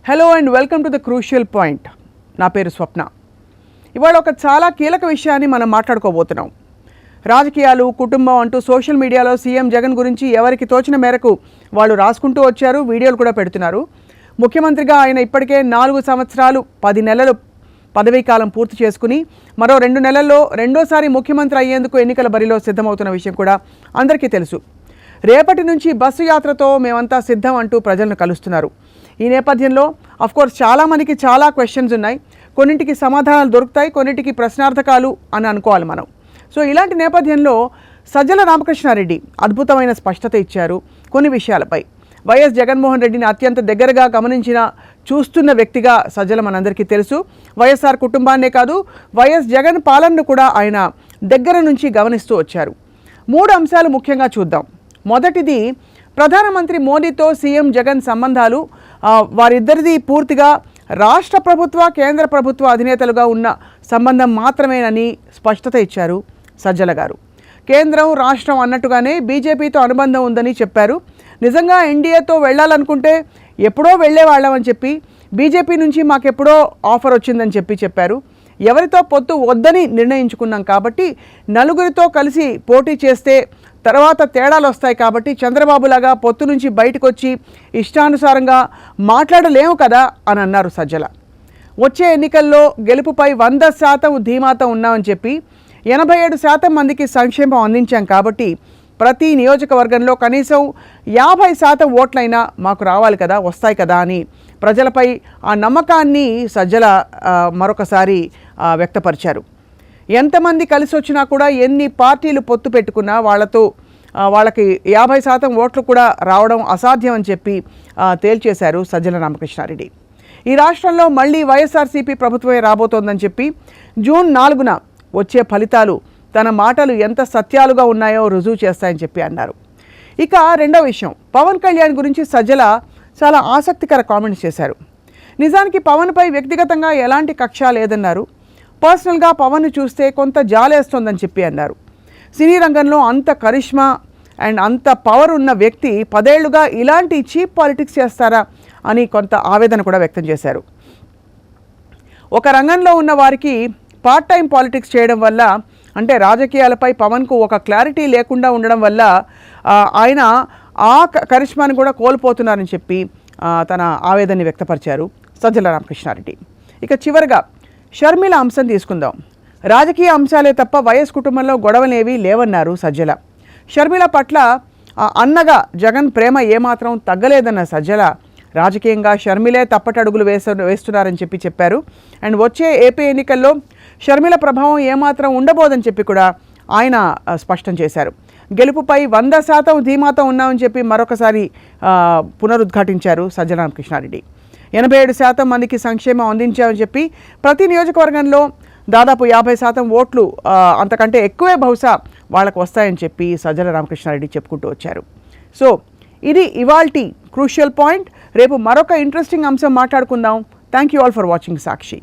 Hello and welcome to the crucial point. నా పేరు స్వప్న. ఇవాళ ఒక చాలా కీలక విషయాన్ని మనం మాట్లాడుకోబోతున్నాం. రాజకీయాలు, కుటుంబం అంటూ సోషల్ మీడియాలో సీఎం జగన్ గురించి ఎవరికి తోచిన మేరకు వాళ్ళు రాసుకుంటూ వచ్చారు, వీడియోలు కూడా పెడుతున్నారు. ముఖ్యమంత్రిగా ఆయన ఇప్పటికే 4 సంవత్సరాలు 10 నెలలు పదవీకాలం పూర్తి చేసుకుని మరో 2 నెలల్లో రెండోసారి ముఖ్యమంత్రి అయ్యేందుకు ఎన్నికల బరిలో సిద్ధమవుతున్న విషయం కూడా అందరికీ తెలుసు. రేపటి నుంచి బస్సు యాత్రతో మేమంతా సిద్ధం అంటూ ప్రజలను కలుస్తున్నారు. ఈ నేపథ్యంలో అఫ్కోర్స్ చాలామందికి చాలా క్వశ్చన్స్ ఉన్నాయి. కొన్నింటికి సమాధానాలు దొరుకుతాయి, కొన్నింటికి ప్రశ్నార్థకాలు అని అనుకోవాలి మనం. సో ఇలాంటి నేపథ్యంలో సజ్జల రామకృష్ణారెడ్డి అద్భుతమైన స్పష్టత ఇచ్చారు కొన్ని విషయాలపై. వైఎస్ జగన్మోహన్ రెడ్డిని అత్యంత దగ్గరగా చూస్తున్న వ్యక్తిగా సజ్జల మనందరికీ తెలుసు. వైఎస్ఆర్ కుటుంబాన్నే కాదు, వైఎస్ జగన్ పాలనను కూడా ఆయన దగ్గర నుంచి గమనిస్తూ వచ్చారు. 3 అంశాలు ముఖ్యంగా చూద్దాం. మొదటిది, ప్రధానమంత్రి మోదీతో సీఎం జగన్ సంబంధాలు వారిద్దరిది పూర్తిగా రాష్ట్ర ప్రభుత్వ, కేంద్ర ప్రభుత్వ అధినేతలుగా ఉన్న సంబంధం మాత్రమేనని స్పష్టత ఇచ్చారు సజ్జల గారు. కేంద్రం, రాష్ట్రం అన్నట్టుగానే బీజేపీతో అనుబంధం ఉందని చెప్పారు. నిజంగా ఎన్డీఏతో వెళ్ళాలనుకుంటే ఎప్పుడో వెళ్ళేవాళ్ళమని చెప్పి, బీజేపీ నుంచి మాకెప్పుడో ఆఫర్ వచ్చిందని చెప్పారు. ఎవరితో పొత్తు వద్దని నిర్ణయించుకున్నాం కాబట్టి నలుగురితో కలిసి పోటీ చేస్తే తర్వాత తేడాలు వస్తాయి కాబట్టి చంద్రబాబులాగా పొత్తు నుంచి బయటకు వచ్చి ఇష్టానుసారంగా మాట్లాడలేము కదా అని అన్నారు సజ్జల. వచ్చే ఎన్నికల్లో గెలుపుపై 100% ధీమాతో ఉన్నామని చెప్పి 87% మందికి సంక్షేమం అందించాం కాబట్టి ప్రతి నియోజకవర్గంలో కనీసం 50% ఓట్లైనా మాకు రావాలి కదా, వస్తాయి కదా అని ప్రజలపై ఆ నమ్మకాన్ని సజ్జల మరొకసారి వ్యక్తపరిచారు. ఎంతమంది కలిసి వచ్చినా కూడా, ఎన్ని పార్టీలు పొత్తు పెట్టుకున్నా వాళ్ళకి 50% ఓట్లు కూడా రావడం అసాధ్యం అని చెప్పి తేల్చేశారు సజ్జల రామకృష్ణారెడ్డి. ఈ రాష్ట్రంలో మళ్ళీ వైఎస్ఆర్సీపీ ప్రభుత్వమే రాబోతోందని చెప్పి జూన్ 4న వచ్చే ఫలితాలు తన మాటలు ఎంత సత్యాలుగా ఉన్నాయో రుజువు చేస్తాయని చెప్పి అన్నారు. ఇక రెండో విషయం, పవన్ కళ్యాణ్ గురించి సజ్జల చాలా ఆసక్తికర కామెంట్స్ చేశారు. నిజానికి పవన్పై వ్యక్తిగతంగా ఎలాంటి కక్ష లేదన్నారు. పర్సనల్గా పవన్ను చూస్తే కొంత జాలేస్తోందని చెప్పి అన్నారు. సినీ రంగంలో అంత కరిష్మా అండ్ అంత పవర్ ఉన్న వ్యక్తి 10 ఏళ్లుగా ఇలాంటి చీప్ పాలిటిక్స్ చేస్తారా అని కొంత ఆవేదన కూడా వ్యక్తం చేశారు. ఒక రంగంలో ఉన్న వారికి పార్ట్ టైం పాలిటిక్స్ చేయడం వల్ల, అంటే రాజకీయాలపై పవన్కు ఒక క్లారిటీ లేకుండా ఉండడం వల్ల ఆయన ఆ కరిష్మాను కూడా కోల్పోతున్నారని చెప్పి తన ఆవేదనని వ్యక్తపరిచారు సజ్జల రామకృష్ణారెడ్డి. ఇక చివరిగా షర్మిల అంశం తీసుకుందాం. రాజకీయ అంశాలే తప్ప వైఎస్ కుటుంబంలో గొడవలేవి లేవన్నారు సజ్జల. షర్మిల పట్ల అన్నగా జగన్ ప్రేమ ఏమాత్రం తగ్గలేదన్న సజ్జల రాజకీయంగా షర్మిలే తప్పటడుగులు వేస్తున్నారని చెప్పారు. అండ్ వచ్చే ఏపీ ఎన్నికల్లో షర్మిల ప్రభావం ఏమాత్రం ఉండబోదని చెప్పి కూడా ఆయన స్పష్టం చేశారు. గెలుపుపై 100% ధీమాతో ఉన్నామని చెప్పి మరొకసారి పునరుద్ఘాటించారు సజ్జల రామకృష్ణారెడ్డి. 87% మందికి సంక్షేమం అందించామని చెప్పి ప్రతి నియోజకవర్గంలో దాదాపు 50% ఓట్లు అంతకంటే ఎక్కువే బహుశా వాళ్ళకు వస్తాయని చెప్పి సజ్జల రామకృష్ణారెడ్డి చెప్పుకుంటూ వచ్చారు. సో ఇది ఇవాల్టి క్రూషియల్ పాయింట్. రేపు మరొక ఇంట్రెస్టింగ్ అంశం మాట్లాడుకుందాం. Thank you all for watching Sakshi.